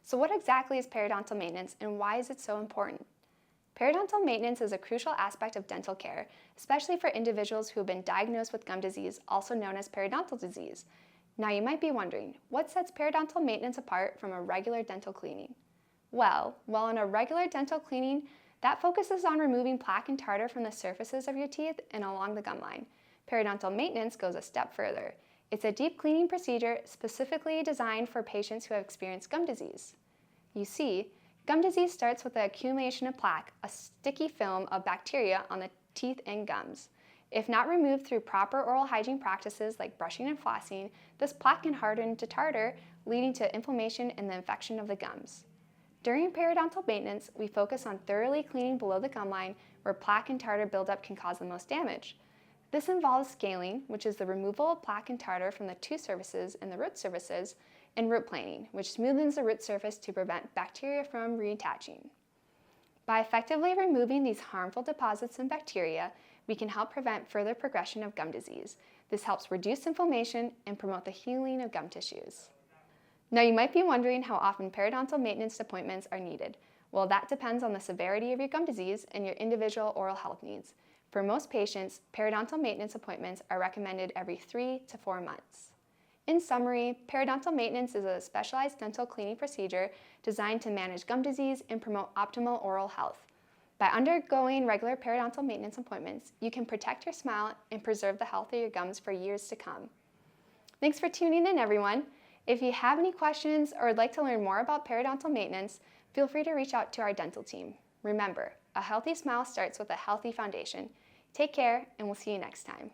So what exactly is periodontal maintenance and why is it so important? Periodontal maintenance is a crucial aspect of dental care, especially for individuals who have been diagnosed with gum disease, also known as periodontal disease. Now you might be wondering, what sets periodontal maintenance apart from a regular dental cleaning? Well, while in a regular dental cleaning, that focuses on removing plaque and tartar from the surfaces of your teeth and along the gum line. Periodontal maintenance goes a step further. It's a deep cleaning procedure specifically designed for patients who have experienced gum disease. You see, gum disease starts with the accumulation of plaque, a sticky film of bacteria on the teeth and gums. If not removed through proper oral hygiene practices like brushing and flossing, this plaque can harden to tartar, leading to inflammation and the infection of the gums. During periodontal maintenance, we focus on thoroughly cleaning below the gum line where plaque and tartar buildup can cause the most damage. This involves scaling, which is the removal of plaque and tartar from the tooth surfaces and the root surfaces, and root planing, which smoothens the root surface to prevent bacteria from reattaching. By effectively removing these harmful deposits and bacteria, we can help prevent further progression of gum disease. This helps reduce inflammation and promote the healing of gum tissues. Now you might be wondering how often periodontal maintenance appointments are needed. Well, that depends on the severity of your gum disease and your individual oral health needs. For most patients, periodontal maintenance appointments are recommended every 3 to 4 months. In summary, periodontal maintenance is a specialized dental cleaning procedure designed to manage gum disease and promote optimal oral health. By undergoing regular periodontal maintenance appointments, you can protect your smile and preserve the health of your gums for years to come. Thanks for tuning in, everyone. If you have any questions or would like to learn more about periodontal maintenance, feel free to reach out to our dental team. Remember, a healthy smile starts with a healthy foundation. Take care, and we'll see you next time.